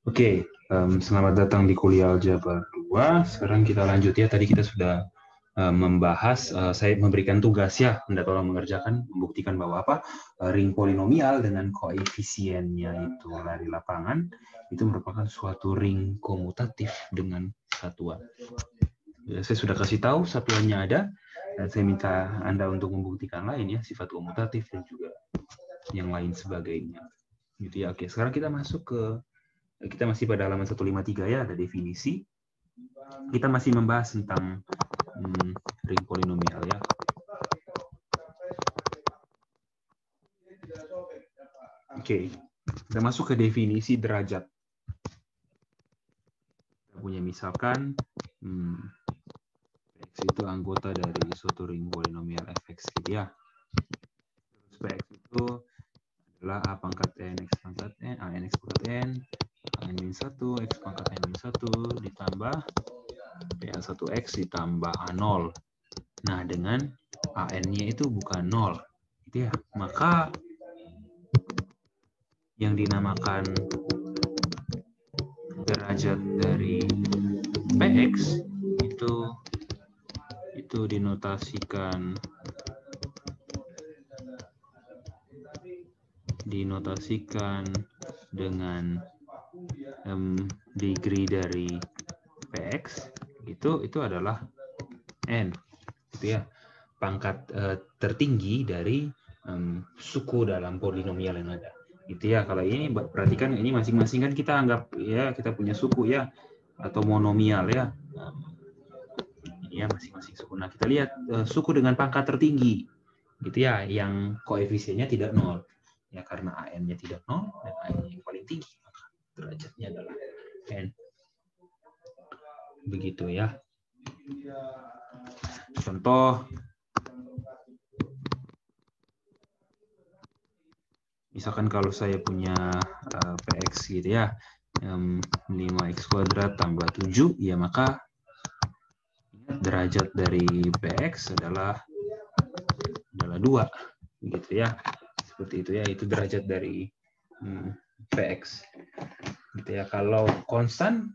Oke, selamat datang di kuliah Aljabar 2. Sekarang kita lanjut ya. Tadi kita sudah membahas, saya memberikan tugas ya, Anda tolong mengerjakan, membuktikan bahwa ring polinomial dengan koefisiennya itu dari lapangan, itu merupakan suatu ring komutatif dengan satuan. Ya, saya sudah kasih tahu satuannya ada, dan saya minta Anda untuk membuktikan lain ya, sifat komutatif dan juga yang lain sebagainya. Gitu ya. Oke, sekarang kita masuk ke kita masih pada halaman 153 ya, ada definisi. Kita masih membahas tentang ring polinomial ya. Oke, kita masuk ke definisi derajat. Kita punya misalkan Px itu anggota dari suatu ring polinomial fx gitu ya. Terus Px itu adalah a pangkat n x pangkat n, a n x pangkat n, n-1, x pangkat n-1 ditambah PA1X ditambah A0. Nah, dengan AN-nya itu bukan 0. Gitu ya. Maka yang dinamakan derajat dari PX itu dinotasikan dengan degree dari PX itu adalah N, gitu ya, pangkat tertinggi dari suku dalam polinomial yang ada, gitu ya. Kalau ini perhatikan, ini masing-masing kan kita anggap ya kita punya suku ya atau monomial ya, ya masing-masing suku. Nah, kita lihat suku dengan pangkat tertinggi, gitu ya, yang koefisiennya tidak 0 ya, karena AN-nya tidak 0 dan AN-nya yang paling tinggi, maka derajatnya adalah N. Begitu ya. Contoh, misalkan kalau saya punya Px gitu ya, 5x kuadrat tambah 7, ya maka derajat dari Px adalah 2, gitu ya. Seperti itu ya, itu derajat dari Px. Gitu ya. Kalau konstan,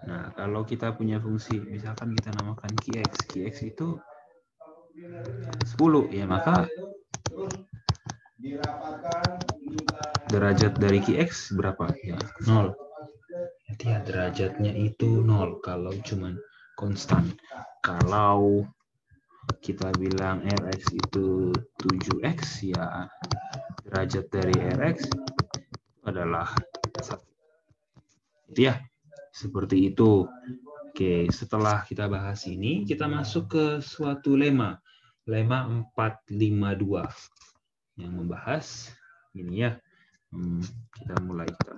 nah kalau kita punya fungsi, misalkan kita namakan Qx itu 10, ya maka derajat dari Qx berapa? Ya, 0. Nanti ya derajatnya itu 0 kalau cuman konstan. Kalau kita bilang Rx itu 7x, ya derajat dari Rx adalah 1. Itu ya, seperti itu. Oke, setelah kita bahas ini, kita masuk ke suatu lema. Lema 452 yang membahas ini ya. Kita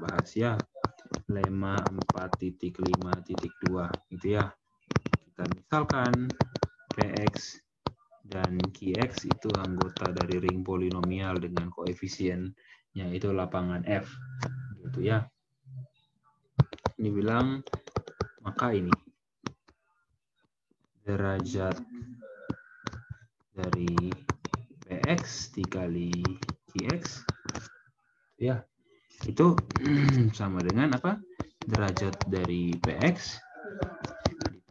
bahas ya. Lema 4.5.2 gitu ya. Kita misalkan Px dan Qx itu anggota dari ring polinomial dengan koefisiennya itu lapangan F gitu ya. Ini bilang maka ini derajat dari Px dikali Qx ya, itu sama dengan apa? Derajat dari Px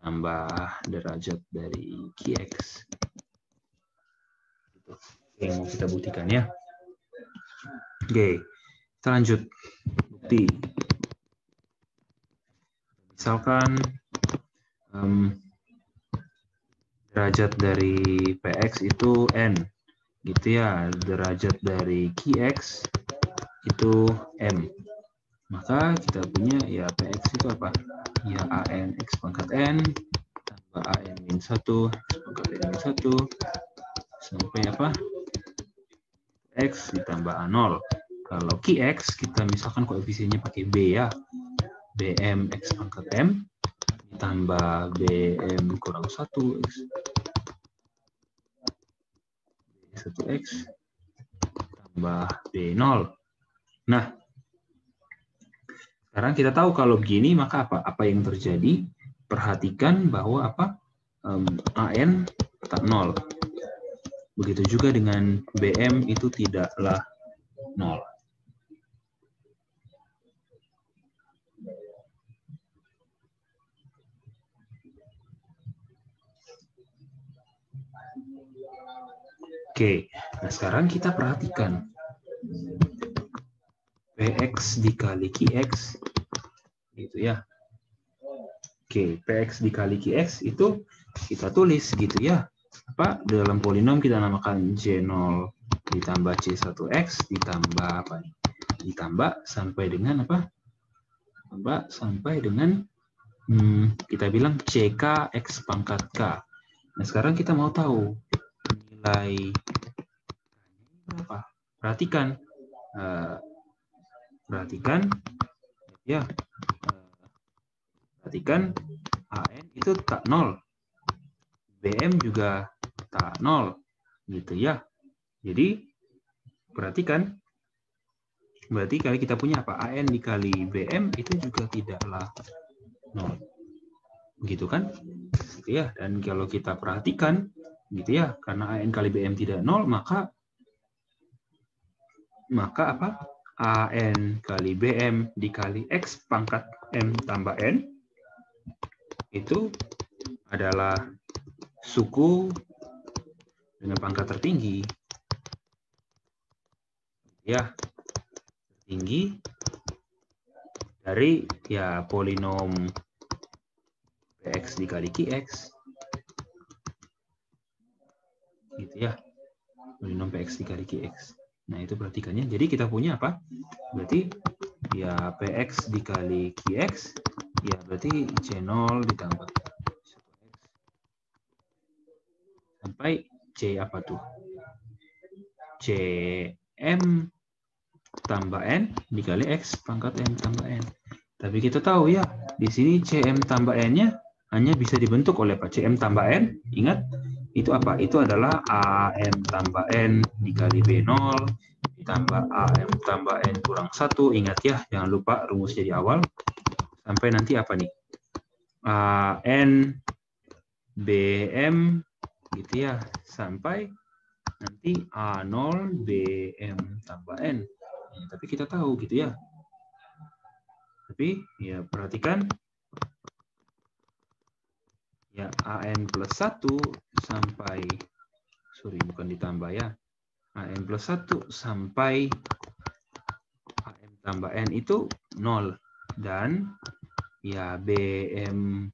ditambah derajat dari Qx. Oke, yang mau kita buktikan ya. Oke, kita lanjut bukti. Misalkan derajat dari Px itu n, gitu ya. Derajat dari Qx itu m. Maka kita punya ya Px itu apa? Ya an x pangkat n tambah an min 1 x pangkat n min 1 sampai apa? X ditambah A0. Kalau Qx kita misalkan koefisiennya pakai B ya. Bm x pangkat m ditambah Bm kurang 1 x 1x tambah B0. Nah, sekarang kita tahu kalau begini maka apa yang terjadi? Perhatikan bahwa AN tetap 0. Begitu juga dengan BM itu tidaklah 0. Oke, nah sekarang kita perhatikan PX dikali QX, gitu ya. Oke, PX dikali QX itu kita tulis gitu ya. Apa dalam polinom kita namakan C0 ditambah C1X ditambah apa nih? Ditambah sampai dengan apa? Tambah sampai dengan kita bilang CK X pangkat K. Nah, sekarang kita mau tahu nilai berapa. Perhatikan ya, perhatikan AN itu tak 0, BM juga tak 0, gitu ya. Jadi perhatikan, berarti kali kita punya apa? AN dikali BM itu juga tidaklah 0, gitu kan? Gitu ya. Dan kalau kita perhatikan, gitu ya, karena AN kali BM tidak 0, maka apa? AN kali BM dikali X pangkat M tambah N itu adalah suku dengan pangkat tertinggi. Ya, tertinggi dari ya polinom PX dikali QX. Gitu ya. Polinom PX dikali QX. Nah, itu perhatikannya. Jadi kita punya apa? Berarti ya PX dikali QX, ya berarti C0 ditambah 1X sampai C apa tuh? CM tambah N dikali X pangkat M tambah N. Tapi kita tahu ya, di sini CM tambah N-nya hanya bisa dibentuk oleh apa? CM tambah N, ingat? Itu apa? Itu adalah AM tambah N dikali B0 ditambah AM tambah N kurang 1. Ingat ya, jangan lupa rumusnya di awal. Sampai nanti apa nih? AN BM gitu ya. Sampai nanti A0 BM tambah N. Ya, tapi kita tahu gitu ya. Tapi ya perhatikan ya AN plus 1 sampai, sorry bukan ditambah ya, AN plus 1 sampai AM tambah N itu 0. Dan ya BM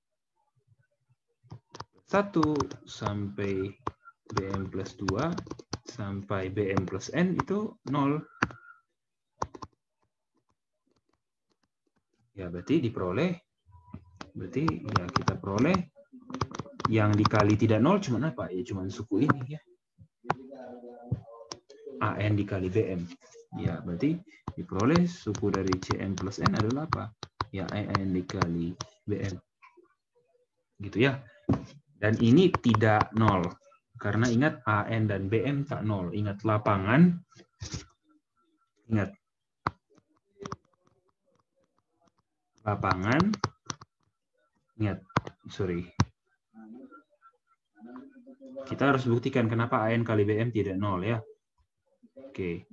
1 sampai BM plus 2 sampai BM plus N itu 0. Ya berarti diperoleh, berarti ya kita peroleh yang dikali tidak 0 cuma apa? Ya cuma suku ini ya. AN dikali BM. Ya, berarti diperoleh suku dari CM plus N adalah apa? Ya, AN dikali BM. Gitu ya. Dan ini tidak 0. Karena ingat AN dan BM tak 0. Ingat lapangan. Ingat. Lapangan. Ingat. Sorry. Kita harus buktikan kenapa AN kali BM tidak 0 ya. Oke.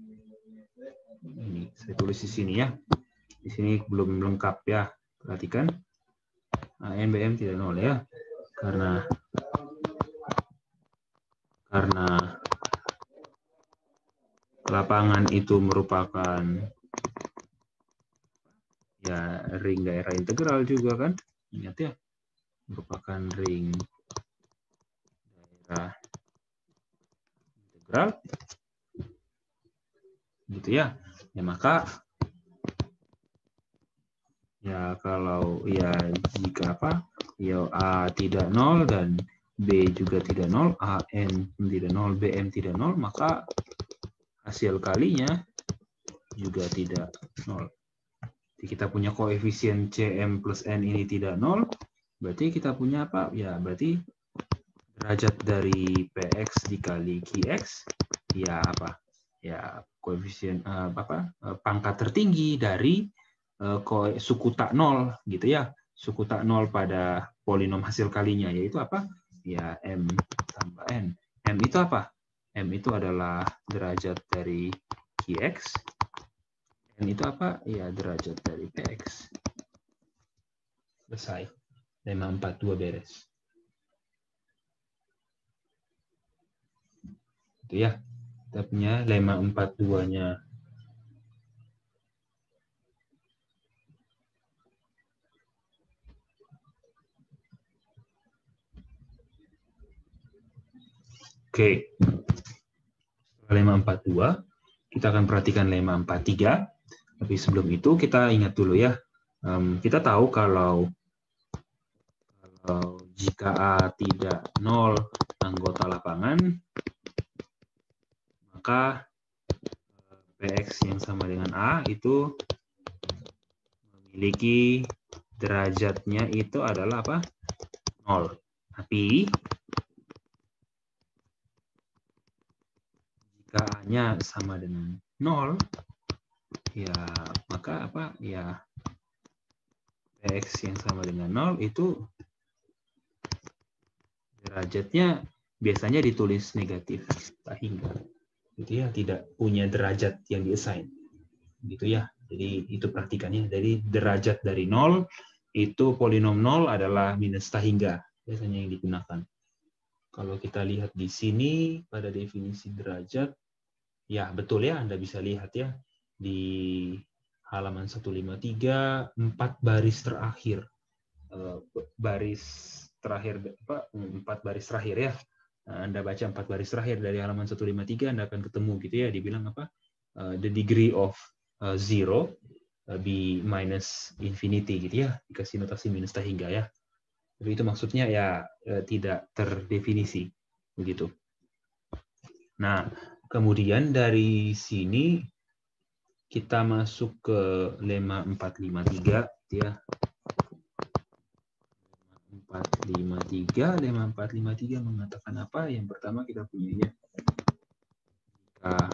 Ini saya tulis di sini ya. Di sini belum lengkap ya. Perhatikan. AN BM tidak 0 ya. Karena lapangan itu merupakan ya ring daerah integral juga kan. Ingat ya. Merupakan ring daerah integral. Gitu ya. Ya maka ya kalau ya jika apa? Ya A tidak 0 dan B juga tidak 0, AN tidak 0, BM tidak 0, maka hasil kalinya juga tidak 0. Jadi kita punya koefisien CM plus N ini tidak 0, berarti kita punya apa? Ya berarti derajat dari PX dikali QX, ya apa? Ya koefisien pangkat tertinggi dari suku tak 0 gitu ya. Suku tak 0 pada polinom hasil kalinya yaitu apa? Ya M tambah N. M itu apa? M itu adalah derajat dari QX N itu apa? Ya, derajat dari Px. Selesai. 542 beres. Itu ya. Kita punya 542-nya. Oke. Setelah 542, kita akan perhatikan 543. Tapi sebelum itu kita ingat dulu ya. Kita tahu kalau jika A tidak 0 anggota lapangan, maka Px yang sama dengan A itu memiliki derajatnya itu adalah apa? 0. Tapi jika A-nya sama dengan 0, ya maka apa? Ya Px yang sama dengan 0 itu derajatnya biasanya ditulis negatif tak hingga. Gitu ya, tidak punya derajat yang diassign. Gitu ya. Jadi itu perhatikannya. Jadi derajat dari 0 itu polinom 0 adalah minus tak hingga biasanya yang digunakan. Kalau kita lihat di sini pada definisi derajat, ya betul ya, Anda bisa lihat ya di halaman 153 4 baris terakhir. Baris terakhir apa? 4 baris terakhir ya. Anda baca 4 baris terakhir dari halaman 153, Anda akan ketemu gitu ya, dibilang apa? The degree of 0 b minus infinity gitu ya, dikasih notasi minus tak hingga ya. Jadi itu maksudnya ya tidak terdefinisi begitu. Nah, kemudian dari sini kita masuk ke lemma 453 ya. 453, lemma 453 mengatakan apa? Yang pertama kita punya ya. Jika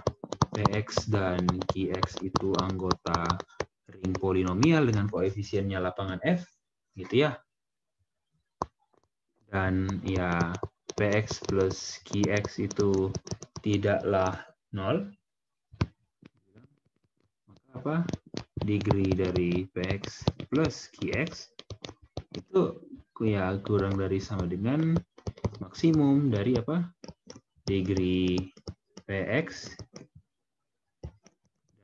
Px dan Qx itu anggota ring polinomial dengan koefisiennya lapangan F, gitu ya. Dan ya Px plus Qx itu tidaklah 0. Maka apa? Degree dari Px plus Qx itu ya kurang dari sama dengan maksimum dari apa? Degree Px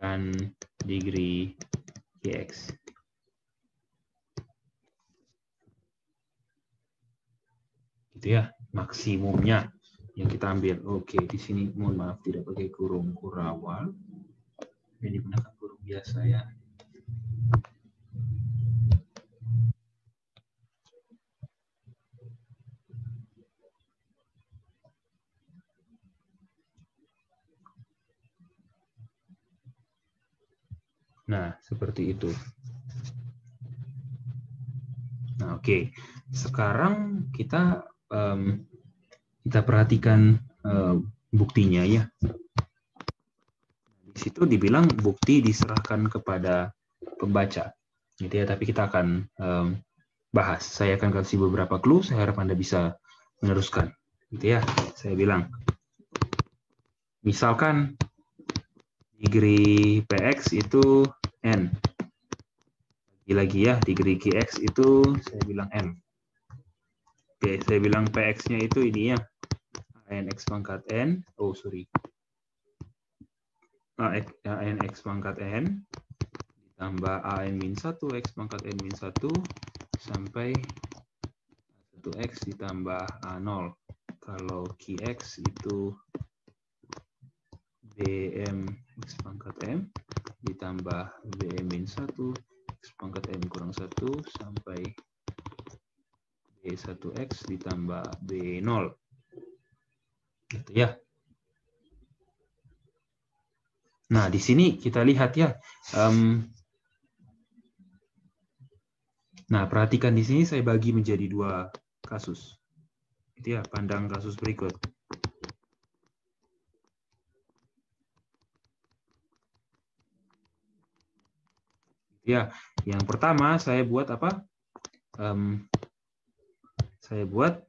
dan degree Qx. Gitu ya, maksimumnya yang kita ambil. Oke, di sini mohon maaf tidak pakai kurung kurawal. Ini digunakan kurung biasa ya. Nah, seperti itu. Nah, oke. Sekarang kita perhatikan buktinya ya. Di situ dibilang bukti diserahkan kepada pembaca. Gitu ya, tapi kita akan bahas. Saya akan kasih beberapa clue, saya harap Anda bisa meneruskan. Gitu ya, saya bilang. Misalkan degree Px itu N. Lagi-lagi ya, degree Qx itu saya bilang M. Oke, saya bilang Px-nya itu ini ya. ANX pangkat N. Oh, sorry. ANX pangkat N ditambah AN-1 X pangkat N-1 sampai 1X ditambah A0. Kalau Qx itu BM X pangkat M ditambah BM-1 X pangkat M kurang 1 sampai B1X ditambah B0. Gitu ya. Nah, di sini kita lihat ya. Nah, perhatikan di sini saya bagi menjadi dua kasus. Gitu ya, pandang kasus berikut. Ya, yang pertama saya buat apa? Saya buat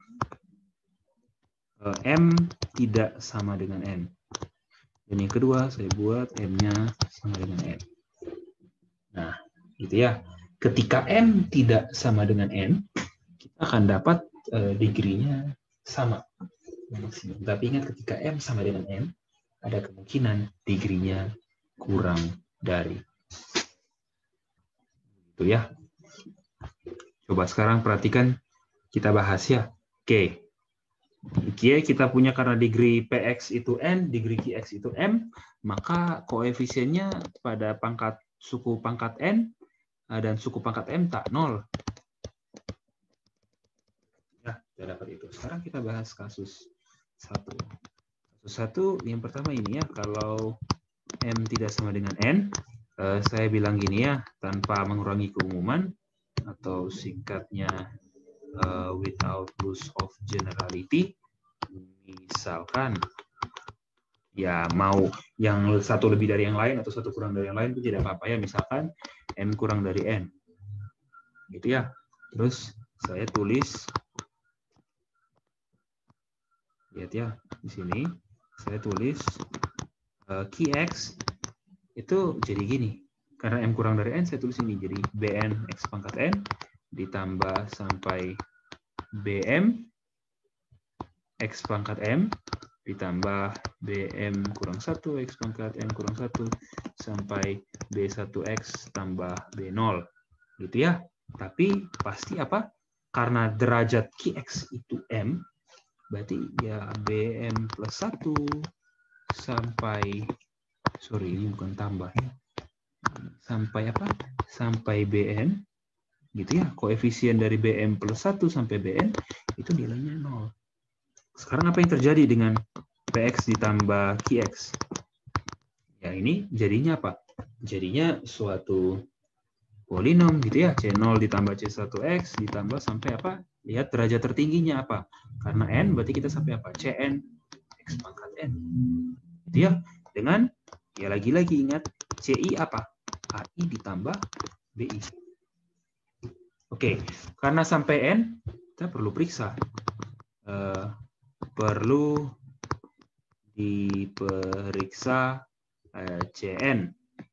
M tidak sama dengan N. Dan yang kedua saya buat M-nya sama dengan N. Nah, gitu ya. Ketika M tidak sama dengan N, kita akan dapat degree-nya sama. Tapi ingat, ketika M sama dengan N, ada kemungkinan degree-nya kurang dari. Itu ya. Coba sekarang perhatikan, kita bahas ya. Oke. Oke, kita punya karena degree PX itu N, degree QX itu M, maka koefisiennya pada suku pangkat N dan suku pangkat M tak 0. Ya, kita dapat itu. Sekarang kita bahas kasus 1. Kasus 1 yang pertama ini ya, kalau M tidak sama dengan N, saya bilang gini ya, tanpa mengurangi keumuman, atau singkatnya without loss of generality. Misalkan ya mau yang satu lebih dari yang lain atau satu kurang dari yang lain itu tidak apa-apa ya. Misalkan M kurang dari N, gitu ya. Terus saya tulis, lihat ya di sini, saya tulis QX itu jadi gini. Karena M kurang dari N, saya tulis ini jadi Bn X pangkat N ditambah sampai Bm X pangkat M ditambah Bm kurang 1 X pangkat M kurang 1 sampai B1X tambah B0. Gitu ya. Tapi pasti apa? Karena derajat QX itu M, berarti ya Bm plus 1 sampai, sorry ini bukan tambah ya, sampai apa? Sampai Bn, gitu ya. Koefisien dari Bm plus 1 sampai Bn itu nilainya 0. Sekarang apa yang terjadi dengan Px ditambah Qx? Ya ini jadinya apa? Jadinya suatu polinom gitu ya. C0 ditambah C1x ditambah sampai apa? Lihat derajat tertingginya apa? Karena N berarti kita sampai apa? Cn X pangkat N. Gitu ya. Dengan, ya lagi-lagi ingat, Ci apa? AI ditambah BI. Oke, karena sampai N, kita perlu periksa. Perlu diperiksa Cn.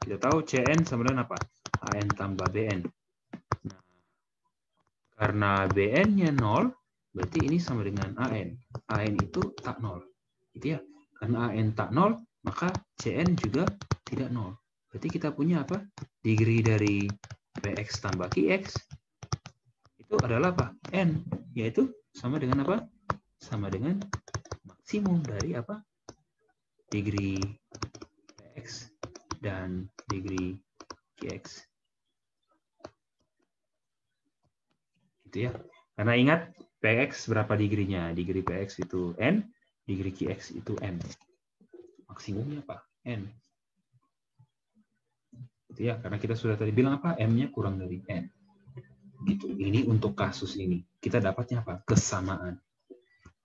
Kita tahu Cn sama dengan apa? An tambah Bn. Nah, karena Bn-nya 0, berarti ini sama dengan An. An itu tak 0. Gitu ya. Karena An tak 0, maka Cn juga tidak 0. Berarti kita punya apa? Degree dari Px tambah Qx itu adalah apa? N. Yaitu sama dengan apa? Sama dengan maksimum dari apa? Degree Px dan degree Qx. Gitu ya. Karena ingat, Px berapa degree-nya? Degree Px itu N, degree Qx itu M. Maksimumnya apa? N. Gitu ya. Karena kita sudah tadi bilang apa? M-nya kurang dari N. Gitu. Ini untuk kasus ini. Kita dapatnya apa? Kesamaan.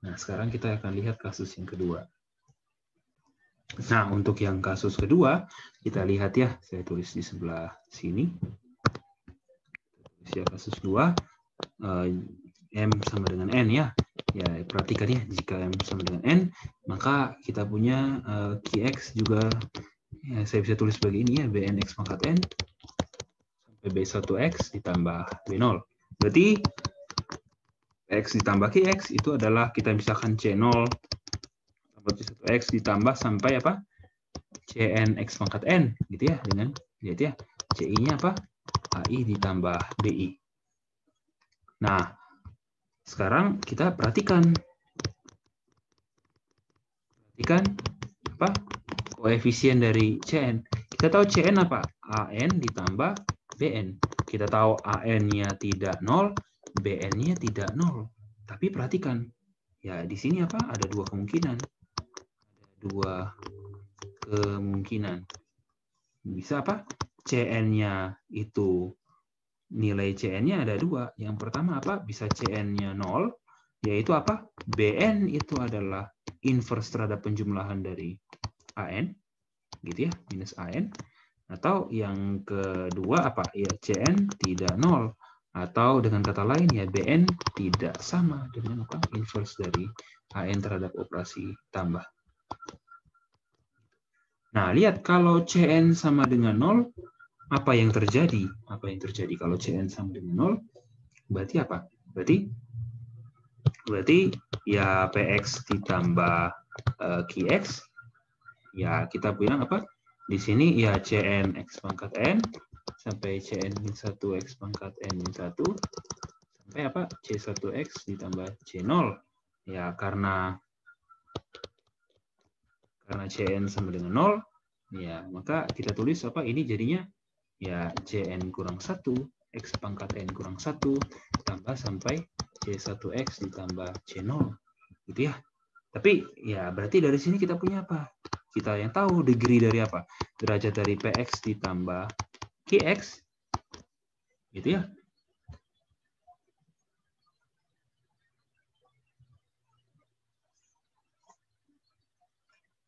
Nah, sekarang kita akan lihat kasus yang kedua. Nah, untuk yang kasus kedua, kita lihat ya, saya tulis di sebelah sini. Ya, kasus 2, M sama dengan N ya. Ya, perhatikan ya, jika M sama dengan N, maka kita punya Qx juga, ya, saya bisa tulis sebagai ini ya, Bn X pangkat N sampai B1X ditambah B0. Berarti X ditambah Qx itu adalah, kita misalkan C0 tambah C1X ditambah sampai apa? Cn X pangkat N, gitu ya, dengan, lihat ya, Ci-nya apa? AI ditambah BI. Nah, sekarang kita perhatikan apa? Koefisien dari Cn. Kita tahu Cn apa? An ditambah Bn. Kita tahu An-nya tidak 0, Bn-nya tidak 0. Tapi perhatikan, ya di sini apa? Ada dua kemungkinan. Bisa apa? Cn-nya itu, nilai Cn-nya ada dua. Yang pertama apa? Bisa Cn-nya 0, yaitu apa? Bn itu adalah inverse terhadap penjumlahan dari An, gitu ya, minus An. Atau yang kedua apa? Ya Cn tidak 0. Atau dengan kata lain ya Bn tidak sama dengan apa? Inverse dari An terhadap operasi tambah. Nah, lihat kalau Cn sama dengan 0, apa yang terjadi? Apa yang terjadi kalau Cn sama dengan 0? Berarti apa? Berarti ya Px ditambah Qx, ya kita bilang apa? Di sini ya Cn X pangkat N sampai Cn min 1 X pangkat N min 1 sampai apa? C1X ditambah C0. Ya karena Cn sama dengan 0, ya maka kita tulis apa? Ini jadinya ya Cn kurang 1 X pangkat N kurang 1 tambah sampai C1X ditambah C0. Gitu ya. Tapi ya berarti dari sini kita punya apa? Kita yang tahu degree dari apa? Derajat dari Px ditambah Qx. Gitu ya.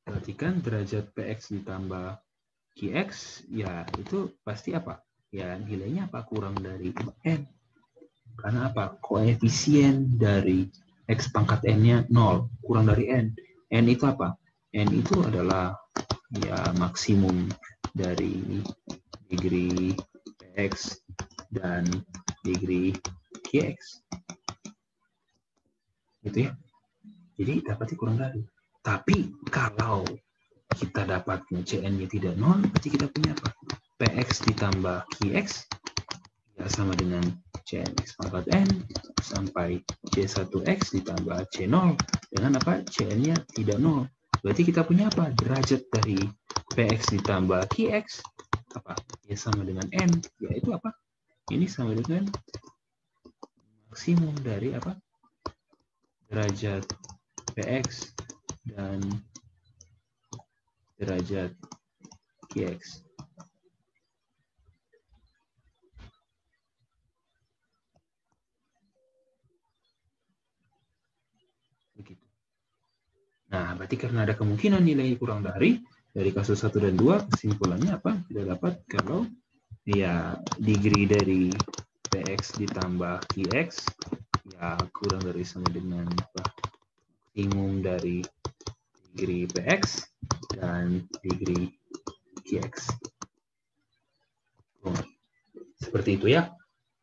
Perhatikan derajat Px ditambah Qx, ya itu pasti apa? Ya nilainya apa? Kurang dari N. Karena apa? Koefisien dari X pangkat N-nya 0. Kurang dari N. N itu apa? N itu adalah ya maksimum dari degree Px dan degree Qx. Gitu ya. Jadi dapatnya kurang dari. Tapi kalau kita dapatnya Cn-nya tidak 0, berarti kita punya apa? Px ditambah Qx ya sama dengan Cnx pangkat N sampai C1X ditambah C0 dengan apa? Cn-nya tidak 0. Berarti kita punya apa? Derajat dari Px ditambah Qx apa? Ya sama dengan N. Yaitu apa? Ini sama dengan maksimum dari apa? Derajat Px dan derajat Qx. Begitu. Nah, berarti karena ada kemungkinan nilai kurang dari kasus 1 dan 2, kesimpulannya apa? Kita dapat kalau ya degree dari Px ditambah Qx ya kurang dari sama dengan apa? Maksimum dari degree Px dan degree Qx. Oh, seperti itu ya.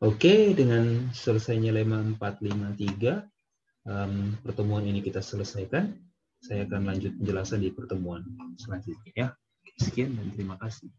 Oke, dengan selesainya lemma 453, pertemuan ini kita selesaikan. Saya akan lanjut penjelasan di pertemuan selanjutnya ya. Sekian dan terima kasih.